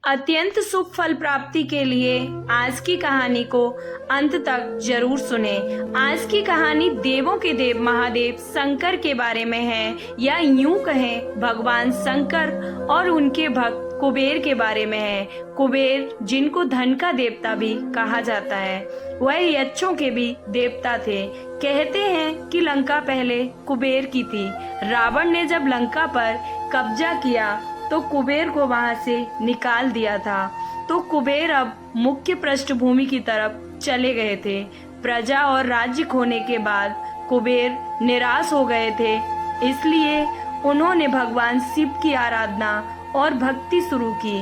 अत्यंत सुख फल प्राप्ति के लिए आज की कहानी को अंत तक जरूर सुने। आज की कहानी देवों के देव महादेव शंकर के बारे में है, या यूं कहें भगवान शंकर और उनके भक्त कुबेर के बारे में है। कुबेर, जिनको धन का देवता भी कहा जाता है, वह यक्षों के भी देवता थे। कहते हैं कि लंका पहले कुबेर की थी। रावण ने जब लंका पर कब्जा किया तो कुबेर को वहां से निकाल दिया था। तो कुबेर अब मुख्य पृष्ठभूमि की तरफ चले गए थे। प्रजा और राज्य खोने के बाद कुबेर निराश हो गए थे, इसलिए उन्होंने भगवान शिव की आराधना और भक्ति शुरू की।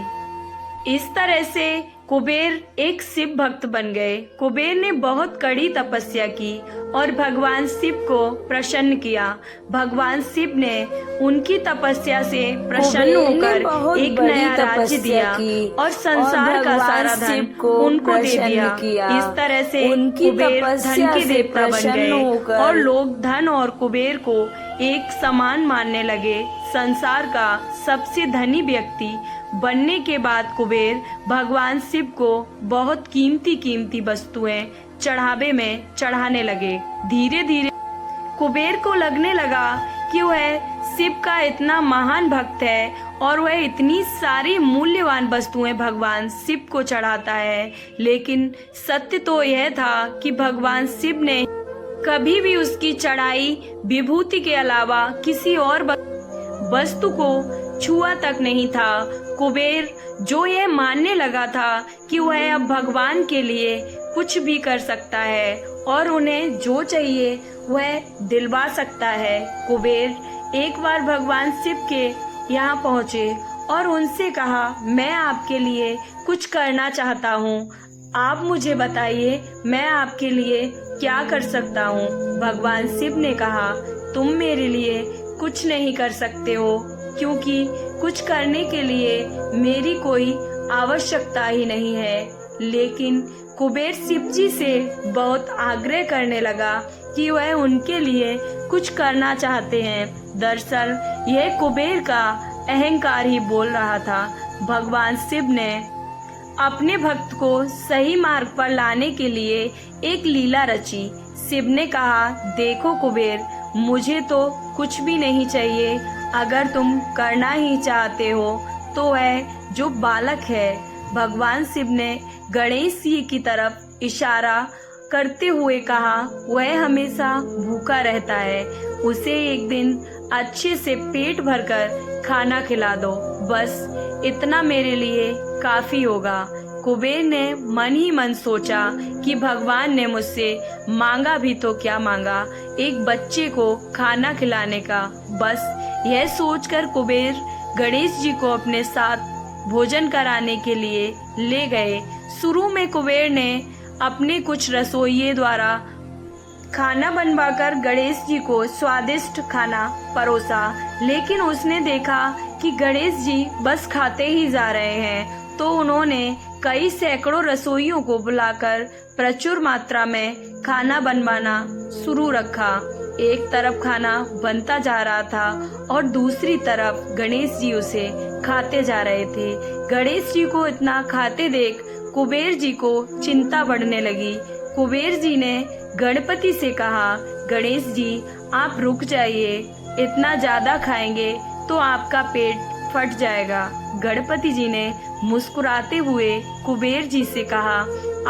इस तरह से कुबेर एक शिव भक्त बन गए। कुबेर ने बहुत कड़ी तपस्या की और भगवान शिव को प्रसन्न किया। भगवान शिव ने उनकी तपस्या से प्रसन्न होकर एक नया राज्य दिया और संसार का सारा धन उनको दे दिया। इस तरह से कुबेर धन के देवता बन गए और लोग धन और कुबेर को एक समान मानने लगे। संसार का सबसे धनी व्यक्ति बनने के बाद कुबेर भगवान शिव को बहुत कीमती वस्तुएं चढ़ावे में चढ़ाने लगे। धीरे धीरे कुबेर को लगने लगा कि वह शिव का इतना महान भक्त है और वह इतनी सारी मूल्यवान वस्तुएं भगवान शिव को चढ़ाता है। लेकिन सत्य तो यह था कि भगवान शिव ने कभी भी उसकी चढ़ाई विभूति के अलावा किसी और वस्तु को छुआ तक नहीं था। कुबेर, जो यह मानने लगा था कि वह अब भगवान के लिए कुछ भी कर सकता है और उन्हें जो चाहिए वह दिलवा सकता है, कुबेर एक बार भगवान शिव के यहाँ पहुँचे और उनसे कहा, मैं आपके लिए कुछ करना चाहता हूँ। आप मुझे बताइए, मैं आपके लिए क्या कर सकता हूँ। भगवान शिव ने कहा, तुम मेरे लिए कुछ नहीं कर सकते हो, क्योंकि कुछ करने के लिए मेरी कोई आवश्यकता ही नहीं है। लेकिन कुबेर शिव जी से बहुत आग्रह करने लगा कि वह उनके लिए कुछ करना चाहते हैं। दरअसल यह कुबेर का अहंकार ही बोल रहा था। भगवान शिव ने अपने भक्त को सही मार्ग पर लाने के लिए एक लीला रची। शिव ने कहा, देखो कुबेर, मुझे तो कुछ भी नहीं चाहिए। अगर तुम करना ही चाहते हो तो वह जो बालक है, भगवान शिव ने गणेश जी की तरफ इशारा करते हुए कहा, वह हमेशा भूखा रहता है। उसे एक दिन अच्छे से पेट भरकर खाना खिला दो, बस इतना मेरे लिए काफी होगा। कुबेर ने मन ही मन सोचा कि भगवान ने मुझसे मांगा भी तो क्या मांगा, एक बच्चे को खाना खिलाने का। बस यह सोचकर कुबेर गणेश जी को अपने साथ भोजन कराने के लिए ले गए। शुरू में कुबेर ने अपने कुछ रसोइये द्वारा खाना बनवाकर गणेश जी को स्वादिष्ट खाना परोसा, लेकिन उसने देखा कि गणेश जी बस खाते ही जा रहे हैं। तो उन्होंने कई सैकड़ों रसोइयों को बुलाकर प्रचुर मात्रा में खाना बनवाना शुरू रखा। एक तरफ खाना बनता जा रहा था और दूसरी तरफ गणेश जी उसे खाते जा रहे थे। गणेश जी को इतना खाते देख कुबेर जी को चिंता बढ़ने लगी। कुबेर जी ने गणपति से कहा, गणेश जी आप रुक जाइए, इतना ज्यादा खाएंगे तो आपका पेट फट जाएगा। गणपति जी ने मुस्कुराते हुए कुबेर जी से कहा,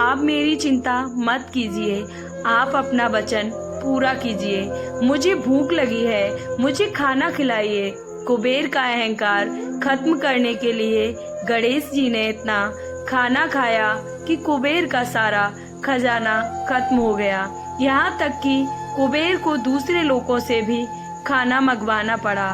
आप मेरी चिंता मत कीजिए, आप अपना वचन पूरा कीजिए। मुझे भूख लगी है, मुझे खाना खिलाइए। कुबेर का अहंकार खत्म करने के लिए गणेश जी ने इतना खाना खाया कि कुबेर का सारा खजाना खत्म हो गया। यहाँ तक कि कुबेर को दूसरे लोगों से भी खाना मंगवाना पड़ा।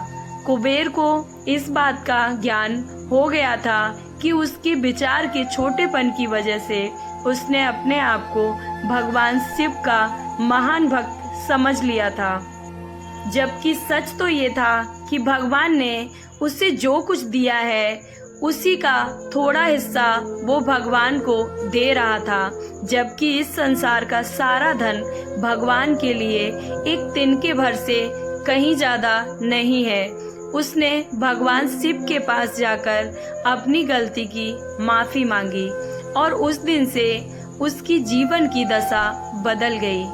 कुबेर को इस बात का ज्ञान हो गया था कि उसके विचार के छोटेपन की वजह से उसने अपने आप को भगवान शिव का महान भक्त समझ लिया था, जबकि सच तो ये था कि भगवान ने उसे जो कुछ दिया है उसी का थोड़ा हिस्सा वो भगवान को दे रहा था, जबकि इस संसार का सारा धन भगवान के लिए एक तिनके भर से कहीं ज्यादा नहीं है। उसने भगवान शिव के पास जाकर अपनी गलती की माफ़ी मांगी और उस दिन से उसकी जीवन की दशा बदल गई।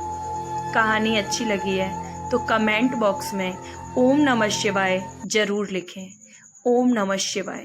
कहानी अच्छी लगी है तो कमेंट बॉक्स में ओम नमः शिवाय जरूर लिखें। ओम नमः शिवाय।